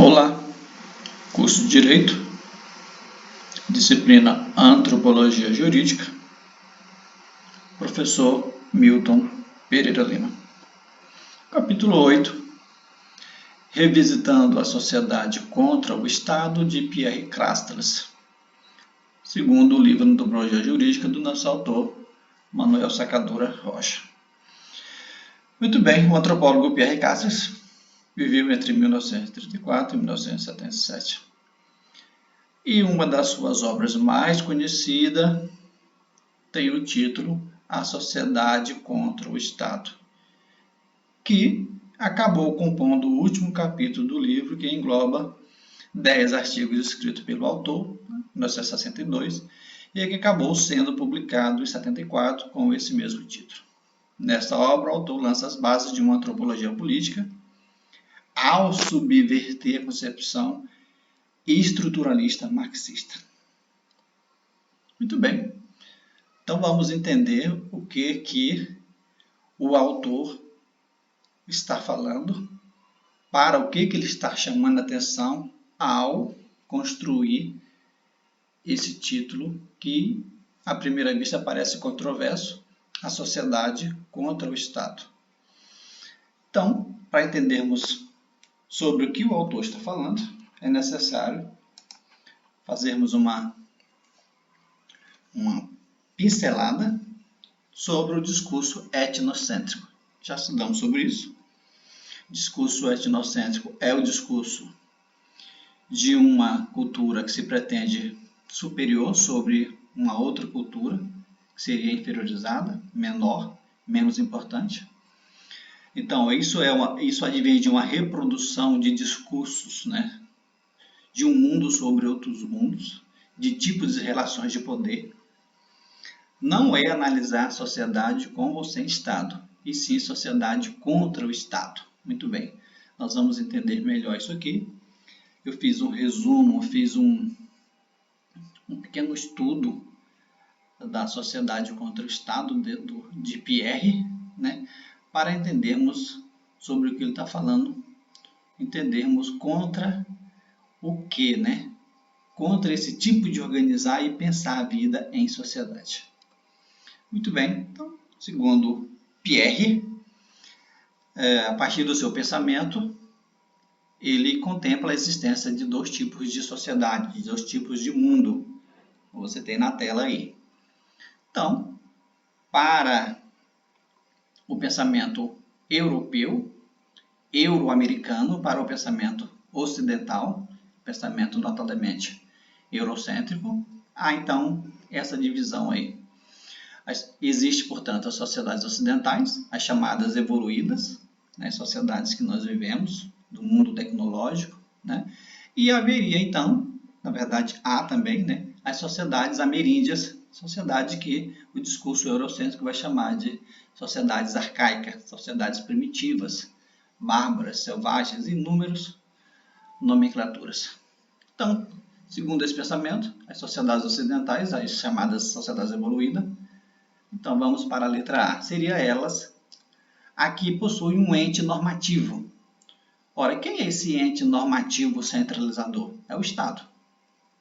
Olá, curso de Direito, disciplina Antropologia Jurídica, professor Milton Pereira Lima. Capítulo 8, Revisitando a Sociedade contra o Estado, de Pierre Crastalas, segundo o livro Antropologia Jurídica do nosso autor, Manuel Sacadura Rocha. Muito bem, o antropólogo Pierre Crastalas viveu entre 1934 e 1977. E uma das suas obras mais conhecidas tem o título A Sociedade contra o Estado, que acabou compondo o último capítulo do livro, que engloba 10 artigos escritos pelo autor, em 1962, e que acabou sendo publicado em 74 com esse mesmo título. Nesta obra, o autor lança as bases de uma antropologia política ao subverter a concepção estruturalista marxista. Muito bem, então vamos entender o que o autor está falando, para o que ele está chamando a atenção ao construir esse título que, à primeira vista, parece controverso, a sociedade contra o Estado. Então, para entendermos sobre o que o autor está falando, é necessário fazermos uma pincelada sobre o discurso etnocêntrico. Já estudamos sobre isso. O discurso etnocêntrico é o discurso de uma cultura que se pretende superior sobre uma outra cultura, que seria inferiorizada, menor, menos importante. Então, isso advém de uma reprodução de discursos, né? De um mundo sobre outros mundos, de tipos de relações de poder. Não é analisar a sociedade com ou sem Estado, e sim sociedade contra o Estado. Muito bem, nós vamos entender melhor isso aqui. Eu fiz um resumo, fiz um pequeno estudo da sociedade contra o Estado de Pierre, né, para entendermos sobre o que ele está falando, entendermos contra o que, né? Contra esse tipo de organizar e pensar a vida em sociedade. Muito bem, então, segundo Pierre, a partir do seu pensamento, ele contempla a existência de dois tipos de sociedade, de dois tipos de mundo. Você tem na tela aí. Então, para o pensamento europeu, euro-americano, para o pensamento ocidental, pensamento notadamente eurocêntrico, há então essa divisão aí. Existe, portanto, as sociedades ocidentais, as chamadas evoluídas, né, sociedades que nós vivemos, do mundo tecnológico, né, e haveria então, na verdade há também, né, as sociedades ameríndias, sociedade que o discurso eurocêntrico vai chamar de sociedades arcaicas, sociedades primitivas, bárbaras, selvagens, inúmeras nomenclaturas. Então, segundo esse pensamento, as sociedades ocidentais, as chamadas sociedades evoluídas, então vamos para a letra A, seria elas a que possuem um ente normativo. Ora, quem é esse ente normativo centralizador? É o Estado,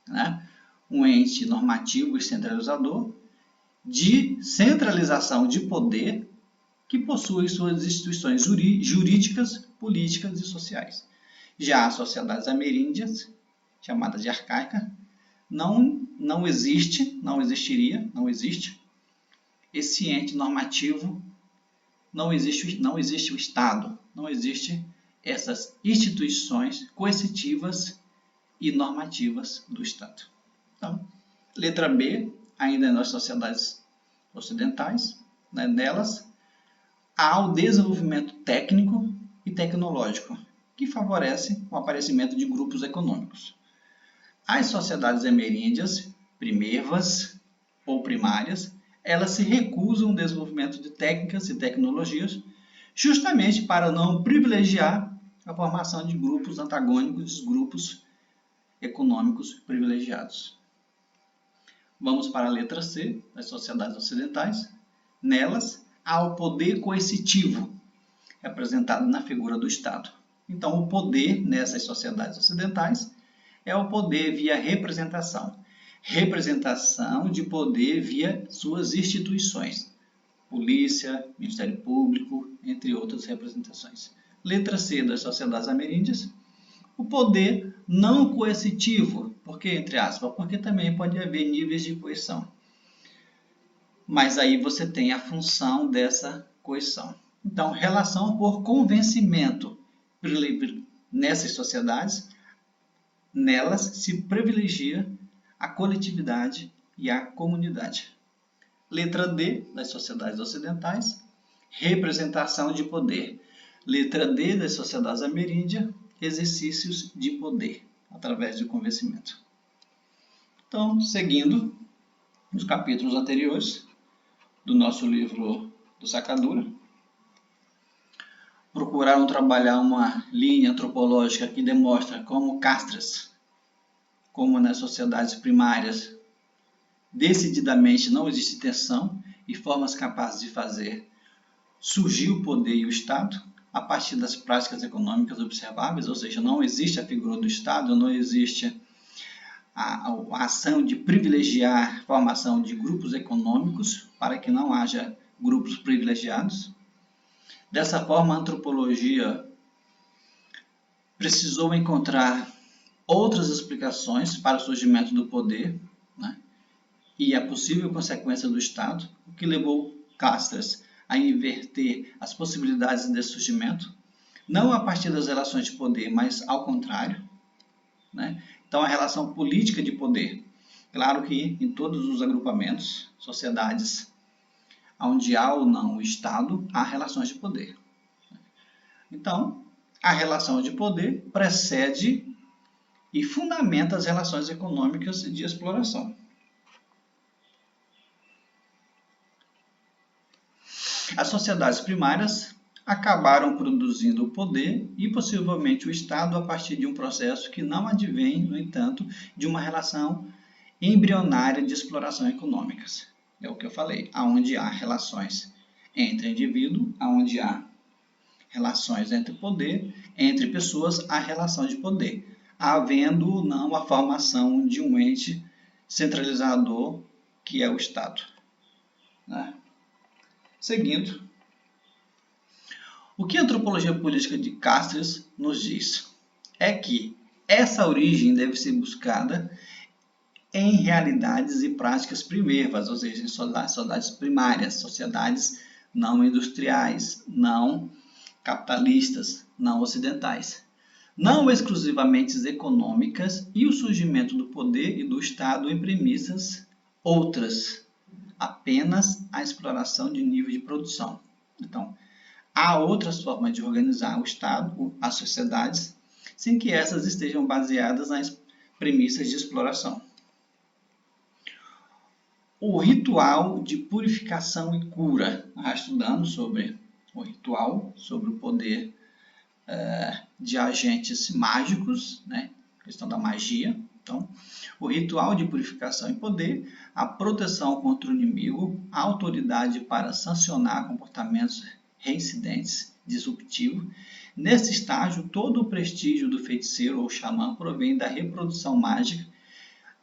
né? Um ente normativo e centralizador de centralização de poder que possui suas instituições jurídicas, políticas e sociais. Já as sociedades ameríndias, chamadas de arcaica, não existe esse ente normativo, não existe o Estado, não existe essas instituições coercitivas e normativas do Estado. Então, letra B, ainda nas sociedades ocidentais, né, nelas, há o desenvolvimento técnico e tecnológico, que favorece o aparecimento de grupos econômicos. As sociedades ameríndias, primevas ou primárias, elas se recusam ao desenvolvimento de técnicas e tecnologias, justamente para não privilegiar a formação de grupos antagônicos, de grupos econômicos privilegiados. Vamos para a letra C, das sociedades ocidentais. Nelas, há o poder coercitivo, representado na figura do Estado. Então, o poder nessas sociedades ocidentais é o poder via representação. Representação de poder via suas instituições. Polícia, Ministério Público, entre outras representações. Letra C das sociedades ameríndias. O poder não coercitivo. Por que, entre aspas? Porque também pode haver níveis de coerção. Mas aí você tem a função dessa coerção. Então, relação por convencimento. Nessas sociedades, nelas se privilegia a coletividade e a comunidade. Letra D das sociedades ocidentais, representação de poder. Letra D das sociedades ameríndias, exercícios de poder, através do convencimento. Então, seguindo os capítulos anteriores do nosso livro do Sacadura, procuraram trabalhar uma linha antropológica que demonstra como castas, como nas sociedades primárias, decididamente não existe tensão e formas capazes de fazer surgir o poder e o Estado a partir das práticas econômicas observáveis, ou seja, não existe a figura do Estado, não existe a ação de privilegiar a formação de grupos econômicos para que não haja grupos privilegiados. Dessa forma, a antropologia precisou encontrar outras explicações para o surgimento do poder, né, e a possível consequência do Estado, o que levou Castres a inverter as possibilidades desse surgimento, não a partir das relações de poder, mas ao contrário, né? Então, a relação política de poder. Claro que em todos os agrupamentos, sociedades onde há ou não o Estado, há relações de poder. Então, a relação de poder precede e fundamenta as relações econômicas de exploração. As sociedades primárias acabaram produzindo o poder e possivelmente o Estado a partir de um processo que não advém, no entanto, de uma relação embrionária de exploração econômicas. É o que eu falei, aonde há relações entre indivíduo, aonde há relações entre poder, entre pessoas, há relação de poder, havendo ou não a formação de um ente centralizador que é o Estado, né? Seguindo, o que a antropologia política de Castres nos diz é que essa origem deve ser buscada em realidades e práticas primevas, ou seja, em sociedades primárias, sociedades não industriais, não capitalistas, não ocidentais, não exclusivamente econômicas, e o surgimento do poder e do Estado em premissas outras, apenas a exploração de nível de produção. Então, há outras formas de organizar o Estado, as sociedades, sem que essas estejam baseadas nas premissas de exploração. O ritual de purificação e cura. Nós estudamos sobre o ritual, sobre o poder de agentes mágicos, né? A questão da magia. Então, o ritual de purificação e poder, a proteção contra o inimigo, a autoridade para sancionar comportamentos reincidentes, disruptivos. Nesse estágio, todo o prestígio do feiticeiro ou xamã provém da reprodução mágica,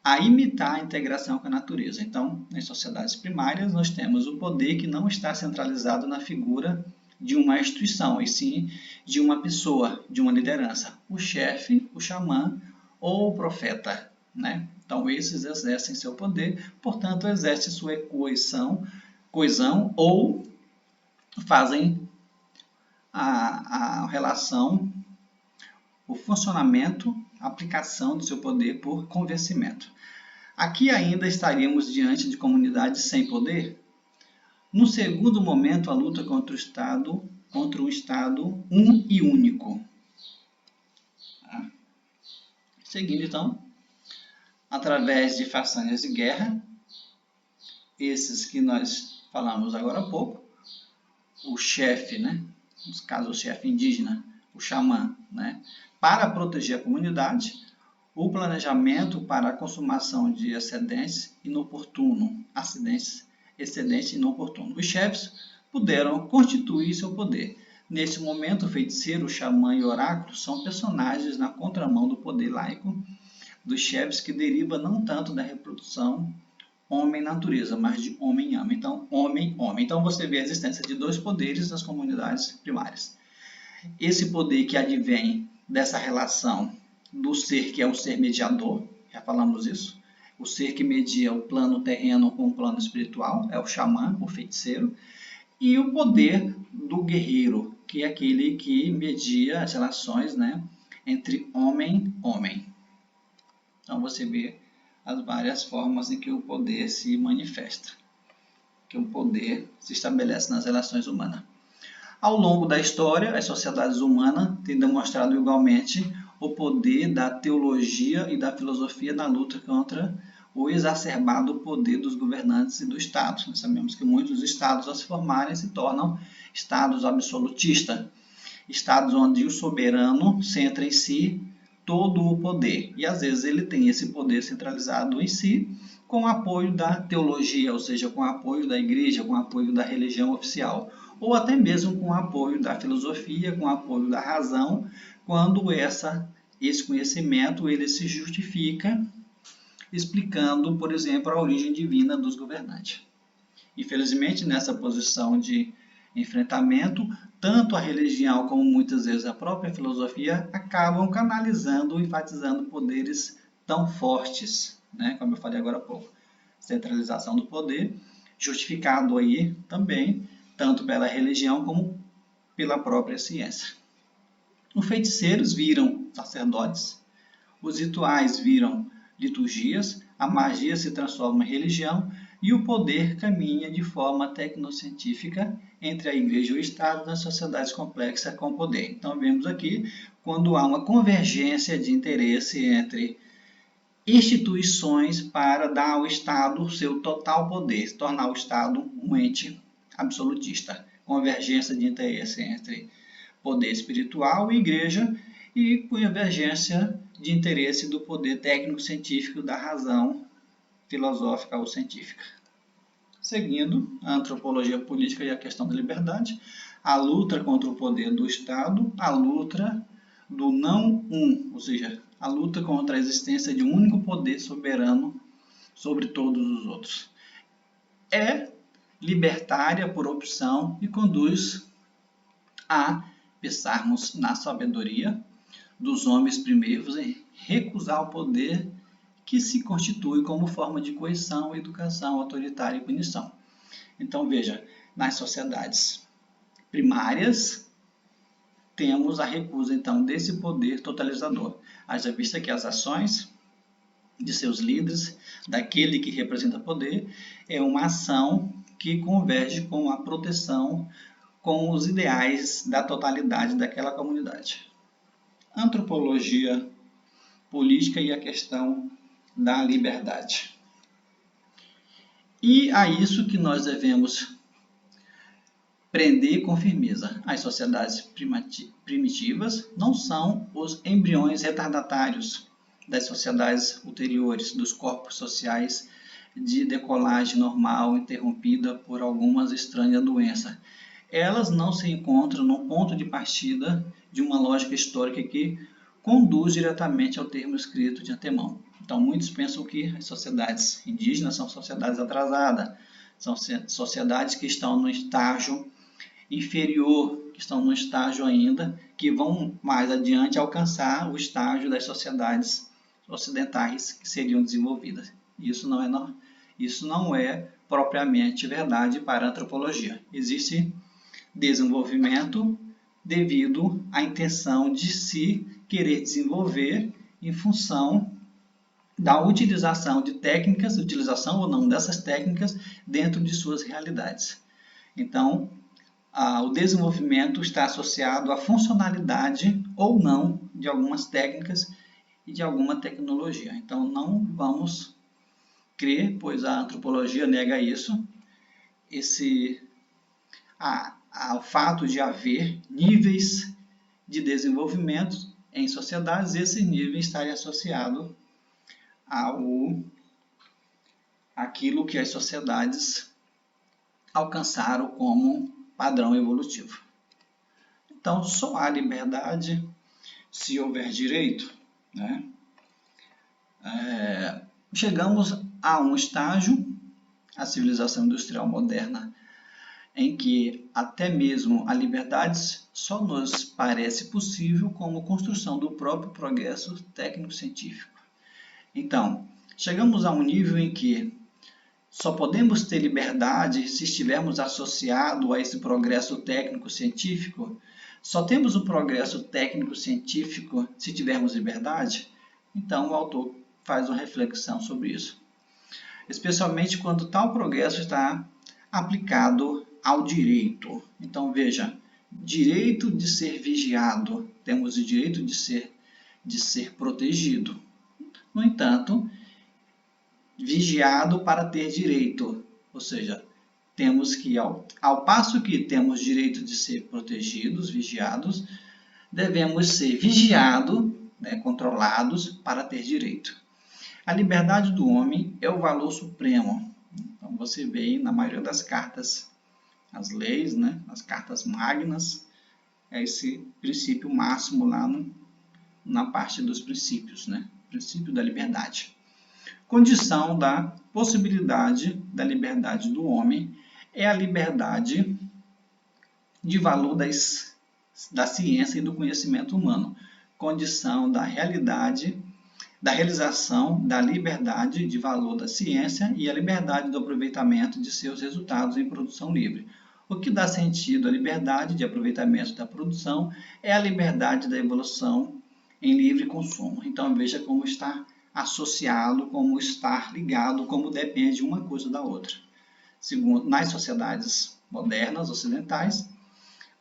a imitar a integração com a natureza. Então, nas sociedades primárias, nós temos o poder que não está centralizado na figura de uma instituição, e sim de uma pessoa, de uma liderança, o chefe, o xamã ou o profeta, né? Então, esses exercem seu poder, portanto, exercem sua coesão ou fazem a relação, o funcionamento, a aplicação do seu poder por convencimento. Aqui ainda estaríamos diante de comunidades sem poder? No segundo momento, a luta contra um Estado um e único. Seguindo, então, através de façanhas de guerra, esses que nós falamos agora há pouco, o chefe, né? No caso, o chefe indígena, o xamã, né? Para proteger a comunidade, o planejamento para a consumação de excedentes inoportuno, excedente inoportuno. Os chefes puderam constituir seu poder, Nesse momento, o feiticeiro, o xamã e o oráculo são personagens na contramão do poder laico dos chefes, que deriva não tanto da reprodução homem-natureza, mas de homem-ama. Então, homem-homem. Então, você vê a existência de dois poderes nas comunidades primárias. Esse poder que advém dessa relação do ser, que é o ser mediador, já falamos isso, o ser que media o plano terreno com o plano espiritual, é o xamã, o feiticeiro, e o poder do guerreiro, que é aquele que media as relações, né, entre homem e homem. Então você vê as várias formas em que o poder se manifesta, que o poder se estabelece nas relações humanas. Ao longo da história, as sociedades humanas têm demonstrado igualmente o poder da teologia e da filosofia na luta contra o exacerbado poder dos governantes e do Estado. Nós sabemos que muitos estados, ao se formarem, se tornam estados absolutistas, estados onde o soberano centra em si todo o poder. E às vezes ele tem esse poder centralizado em si, com o apoio da teologia, ou seja, com o apoio da igreja, com o apoio da religião oficial, ou até mesmo com o apoio da filosofia, com o apoio da razão, quando esse conhecimento ele se justifica explicando, por exemplo, a origem divina dos governantes. Infelizmente, nessa posição de enfrentamento, tanto a religião como muitas vezes a própria filosofia acabam canalizando e enfatizando poderes tão fortes, né? Como eu falei agora há pouco. Centralização do poder, justificado aí também, tanto pela religião como pela própria ciência. Os feiticeiros viram sacerdotes, os rituais viram liturgias, a magia se transforma em religião e o poder caminha de forma tecnocientífica entre a igreja e o Estado nas sociedades complexas com poder. Então, vemos aqui quando há uma convergência de interesse entre instituições para dar ao Estado seu total poder, tornar o Estado um ente absolutista. Convergência de interesse entre poder espiritual e igreja e convergência de interesse do poder técnico-científico da razão filosófica ou científica. Seguindo a antropologia política e a questão da liberdade, a luta contra o poder do Estado, a luta do não um, ou seja, a luta contra a existência de um único poder soberano sobre todos os outros. É libertária por opção e conduz a pensarmos na sabedoria dos homens primeiros em recusar o poder que se constitui como forma de coerção, educação autoritária e punição. Então, veja, nas sociedades primárias, temos a recusa, então, desse poder totalizador. Haja vista que as ações de seus líderes, daquele que representa poder, é uma ação que converge com a proteção, com os ideais da totalidade daquela comunidade. Antropologia política e a questão da liberdade. E a isso que nós devemos prender com firmeza. As sociedades primitivas não são os embriões retardatários das sociedades ulteriores, dos corpos sociais de decolagem normal interrompida por algumas estranhas doenças. Elas não se encontram no ponto de partida de uma lógica histórica que conduz diretamente ao termo escrito de antemão. Então, muitos pensam que as sociedades indígenas são sociedades atrasadas, são sociedades que estão no estágio inferior, que estão no estágio ainda, que vão mais adiante alcançar o estágio das sociedades ocidentais que seriam desenvolvidas. Isso não é propriamente verdade para a antropologia. Existe desenvolvimento devido à intenção de se querer desenvolver em função da utilização de técnicas, utilização ou não dessas técnicas dentro de suas realidades. Então, o desenvolvimento está associado à funcionalidade ou não de algumas técnicas e de alguma tecnologia. Então, não vamos crer, pois a antropologia nega isso, o fato de haver níveis de desenvolvimento em sociedades, esses níveis estarem associados àquilo que as sociedades alcançaram como padrão evolutivo. Então, só há liberdade se houver direito, né? Chegamos a um estágio, a civilização industrial moderna, em que até mesmo a liberdade só nos parece possível como construção do próprio progresso técnico-científico. Então, chegamos a um nível em que só podemos ter liberdade se estivermos associados a esse progresso técnico-científico. Só temos o progresso técnico-científico se tivermos liberdade? Então, o autor faz uma reflexão sobre isso. Especialmente quando tal progresso está aplicado ao direito. Então, veja, direito de ser vigiado, temos o direito de ser protegido. No entanto, vigiado para ter direito, ou seja, temos que, ao passo que temos direito de ser protegidos, vigiados, devemos ser vigiados, controlados para ter direito. A liberdade do homem é o valor supremo. Então, você vê na maioria das cartas, as leis, as cartas magnas, é esse princípio máximo lá na parte dos princípios, princípio da liberdade. Condição da possibilidade da liberdade do homem é a liberdade de valor da ciência e do conhecimento humano. Condição da realização da liberdade de valor da ciência e a liberdade do aproveitamento de seus resultados em produção livre. O que dá sentido à liberdade de aproveitamento da produção é a liberdade da evolução em livre consumo. Então, veja como está associado, como estar ligado, como depende uma coisa da outra. Segundo, nas sociedades modernas, ocidentais,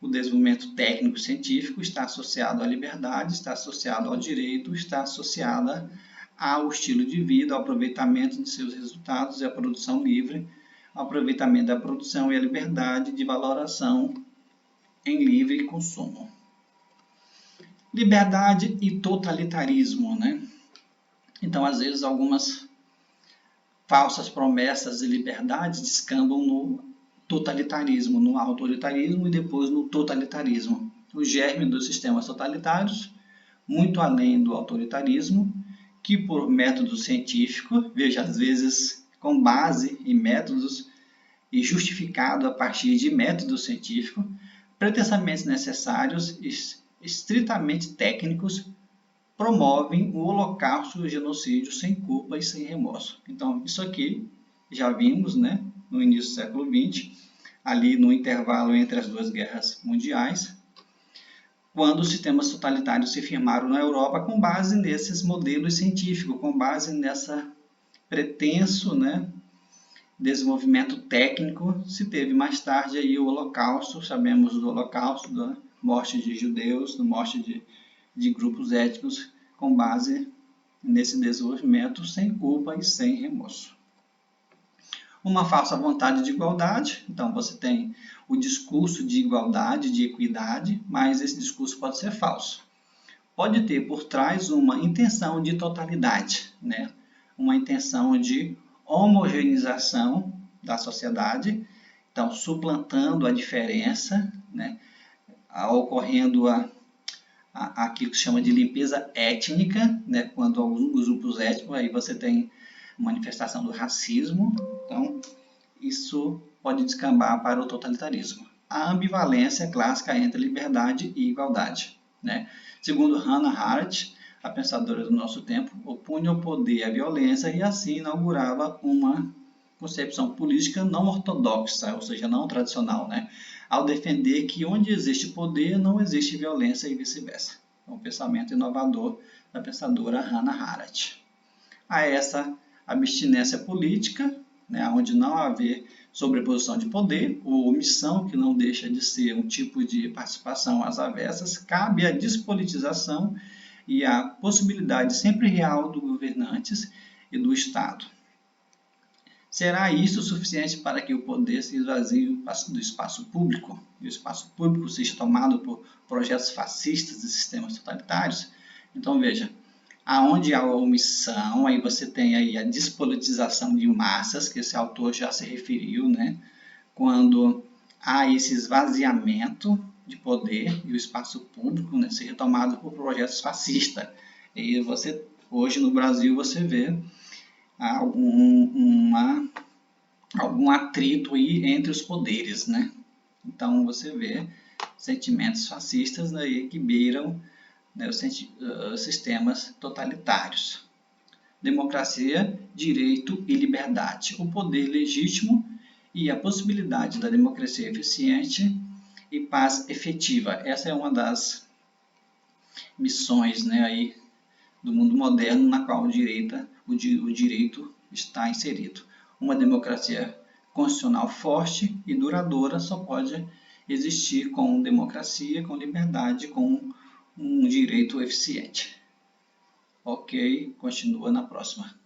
o desenvolvimento técnico-científico está associado à liberdade, está associado ao direito, está associado ao estilo de vida, ao aproveitamento de seus resultados e à produção livre, ao aproveitamento da produção e à liberdade de valoração em livre consumo. Liberdade e totalitarismo, Então, às vezes, algumas falsas promessas de liberdade descambam no totalitarismo, no autoritarismo e depois no totalitarismo. O germe dos sistemas totalitários, muito além do autoritarismo, que por método científico, veja, às vezes com base em métodos e justificado a partir de métodos científicos, pretensamente necessários e estritamente técnicos, promovem o holocausto e o genocídio sem culpa e sem remorso. Então, isso aqui já vimos, no início do século XX, ali no intervalo entre as duas guerras mundiais, quando os sistemas totalitários se firmaram na Europa com base nesses modelos científicos, com base nessa pretenso, desenvolvimento técnico. Se teve mais tarde aí o Holocausto, sabemos do Holocausto, da morte de judeus, da morte de grupos étnicos, com base nesse desenvolvimento sem culpa e sem remorso. Uma falsa vontade de igualdade. Então, você tem o discurso de igualdade, de equidade, mas esse discurso pode ser falso. Pode ter por trás uma intenção de totalidade, uma intenção de homogeneização da sociedade, então, suplantando a diferença, ocorrendo aquilo que se chama de limpeza étnica, quando alguns grupos étnicos, aí você tem manifestação do racismo. Então, isso pode descambar para o totalitarismo. A ambivalência clássica entre liberdade e igualdade. Segundo Hannah Arendt, a pensadora do nosso tempo, opunha o poder à violência e assim inaugurava uma concepção política não ortodoxa, ou seja, não tradicional, ao defender que onde existe poder não existe violência e vice-versa. É um pensamento inovador da pensadora Hannah Arendt. Há essa abstinência política, onde não haver sobreposição de poder ou omissão, que não deixa de ser um tipo de participação às avessas, cabe a despolitização e a possibilidade sempre real dos governantes e do Estado. Será isso suficiente para que o poder se esvazie do espaço público e o espaço público seja tomado por projetos fascistas e sistemas totalitários? Então, veja, aonde há omissão, aí você tem aí a despolitização de massas, que esse autor já se referiu, quando há esse esvaziamento de poder e o espaço público, né, ser retomado por projetos fascistas. E hoje no Brasil você vê algum atrito aí entre os poderes, né? Então você vê sentimentos fascistas aí que beiram, né, os sistemas totalitários. Democracia, direito e liberdade. O poder legítimo e a possibilidade da democracia eficiente e paz efetiva. Essa é uma das missões, né, aí do mundo moderno na qual o direito está inserido. Uma democracia constitucional forte e duradoura só pode existir com democracia, com liberdade, com um direito eficiente. Ok, continua na próxima.